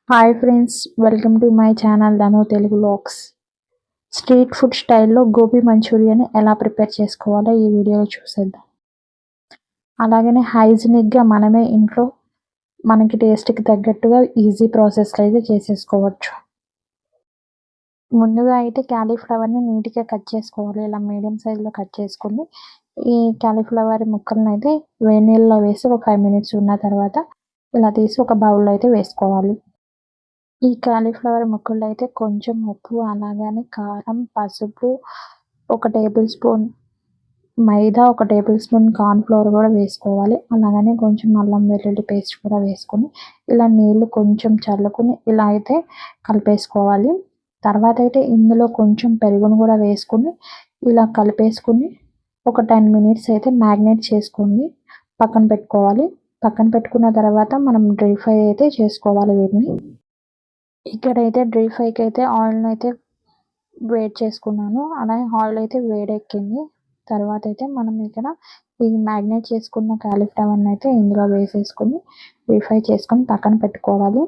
Hi friends, welcome to my channel Dhanu Telugu vlogs. Street food స్టైల్లో గోబీ మంచూరియాని ఎలా prepare చేసుకోవాలో ఈ వీడియోలో చూసేద్దాం. అలాగనే హైజీనిక్గా మనమే ఇంట్లో మనకి టేస్ట్కి తగ్గట్టుగా ఈజీ ప్రాసెస్లో అయితే చేసేసుకోవచ్చు. ముందుగా అయితే క్యాలీఫ్లవర్ని నీట్గా కట్ చేసుకోవాలి. ఇలా మీడియం సైజులో కట్ చేసుకుని ఈ క్యాలీఫ్లవర్ ముక్కలను అయితే వేడి నీళ్ళలో వేసి ఒక 5 మినిట్స్ ఉన్న తర్వాత ఇలా తీసి ఒక బౌల్లో అయితే వేసుకోవాలి. ఈ కాలీఫ్లవర్ ముక్కల్లో అయితే కొంచెం ఉప్పు, అలాగని కారం, పసుపు, 1 టేబుల్ స్పూన్ మైదా, 1 టేబుల్ స్పూన్ కార్న్ ఫ్లోర్ కూడా వేసుకోవాలి. అలాగని కొంచెం అల్లం వెల్లుల్లి పేస్ట్ కూడా వేసుకొని ఇలా నీళ్ళు కొంచెం చల్లుకొని ఇలా అయితే కలిపేసుకోవాలి. తర్వాత అయితే ఇందులో కొంచెం పెరుగును కూడా వేసుకొని ఇలా కలిపేసుకొని ఒక 10 మినిట్స్ అయితే మ్యాగ్నేట్ చేసుకొని పక్కన పెట్టుకోవాలి. పక్కన పెట్టుకున్న తర్వాత మనం డ్రై ఫ్రై అయితే చేసుకోవాలి వీటిని. ఇక్కడైతే డ్రై ఫ్రైకి అయితే ఆయిల్ని అయితే వేడి చేసుకున్నాను. అలాగే ఆయిల్ అయితే వేడెక్కింది. తర్వాత అయితే మనం ఇక్కడ ఈ మ్యాగ్నేట్ చేసుకున్న కాలీఫ్లవర్ని అయితే ఇందులో వేసేసుకొని డ్రై ఫ్రై చేసుకొని పక్కన పెట్టుకోవాలి.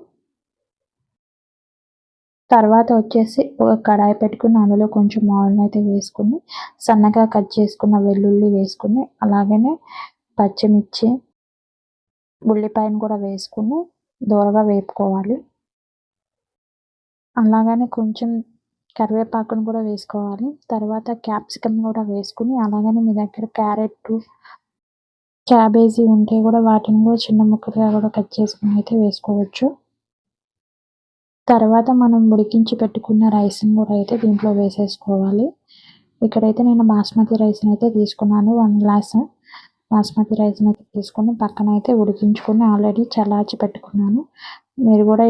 తర్వాత వచ్చేసి ఒక కడాయి పెట్టుకుని అందులో కొంచెం ఆయిల్ని అయితే వేసుకుని సన్నగా కట్ చేసుకున్న వెల్లుల్లి వేసుకుని అలాగనే పచ్చిమిర్చి, ఉల్లిపాయను కూడా వేసుకుని దోరగా వేపుకోవాలి. అలాగనే కొంచెం కరివేపాకును కూడా వేసుకోవాలి. తర్వాత క్యాప్సికమ్ కూడా వేసుకుని అలాగనే మీ దగ్గర క్యారెట్టు, క్యాబేజీ ఉంటే కూడా వాటిని కూడా చిన్న ముక్కలుగా కూడా కట్ చేసుకుని అయితే వేసుకోవచ్చు. తర్వాత మనం ఉడికించి పెట్టుకున్న రైస్ని కూడా అయితే దీంట్లో వేసేసుకోవాలి. ఇక్కడైతే నేను బాస్మతి రైస్ని అయితే తీసుకున్నాను. 1 గ్లాస్ బాస్మతి రైస్ని అయితే తీసుకొని పక్కన అయితే ఉడికించుకొని ఆల్రెడీ చల్లార్చి పెట్టుకున్నాను. మీరు కూడా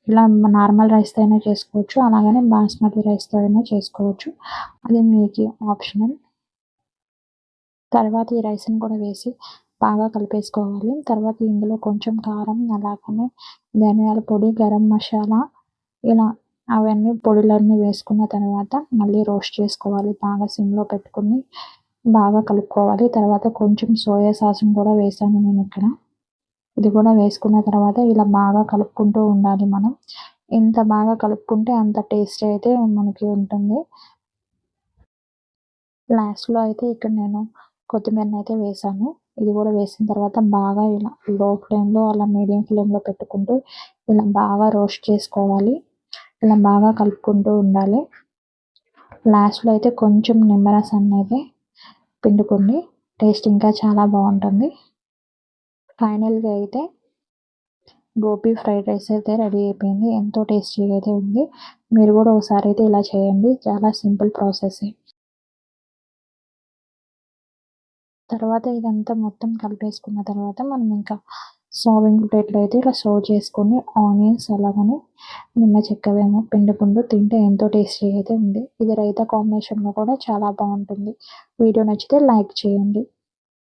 ఇలా నార్మల్ రైస్తో అయినా చేసుకోవచ్చు, అలాగనే బాస్మతి రైస్తో అయినా చేసుకోవచ్చు. అది మీకు ఆప్షనల్. తర్వాత ఈ రైస్ని కూడా వేసి బాగా కలిపేసుకోవాలి. తర్వాత ఇందులో కొంచెం కారం, అలాగనే ధనియాల పొడి, గరం మసాలా ఇలా అవన్నీ పొడులన్నీ వేసుకున్న తర్వాత మళ్ళీ రోస్ట్ చేసుకోవాలి. బాగా సిమ్లో పెట్టుకుని బాగా కలుపుకోవాలి. తర్వాత కొంచెం సోయా సాస్ని కూడా వేసాను నేను ఇక్కడ. ఇది కూడా వేసుకున్న తర్వాత ఇలా బాగా కలుపుకుంటూ ఉండాలి మనం. ఎంత బాగా కలుపుకుంటే అంత టేస్ట్ అయితే మనకి ఉంటుంది. లాస్ట్‌లో అయితే ఇక్కడ నేను కొత్తిమీరని అయితే వేసాను. ఇది కూడా వేసిన తర్వాత బాగా ఇలా లో ఫ్లేమ్‌లో అలా మీడియం ఫ్లేమ్‌లో పెట్టుకుంటూ ఇలా బాగా రోస్ట్ చేసుకోవాలి. ఇలా బాగా కలుపుకుంటూ ఉండాలి. లాస్ట్‌లో అయితే కొంచెం నిమ్మరసాన్ని అయితే పిండుకోండి. టేస్ట్ ఇంకా చాలా బాగుంటుంది. ఫైనల్‌గా అయితే గోబీ ఫ్రైడ్ రైస్ అయితే రెడీ అయిపోయింది. ఎంతో టేస్టీగా అయితే ఉంది. మీరు కూడా ఒకసారి అయితే ఇలా చేయండి. చాలా సింపుల్ ప్రాసెసే. తర్వాత ఇదంతా మొత్తం కలిపేసుకున్న తర్వాత మనం ఇంకా సర్వింగ్ ప్లేట్లో అయితే ఇలా సర్వ్ చేసుకొని ఆనియన్స్ అలాగని నిమ్మ చెక్క పిండుకుంటూ తింటే ఎంతో టేస్టీగా అయితే ఉంది. ఇది రైతా కాంబినేషన్లో కూడా చాలా బాగుంటుంది. వీడియో నచ్చితే లైక్ చేయండి.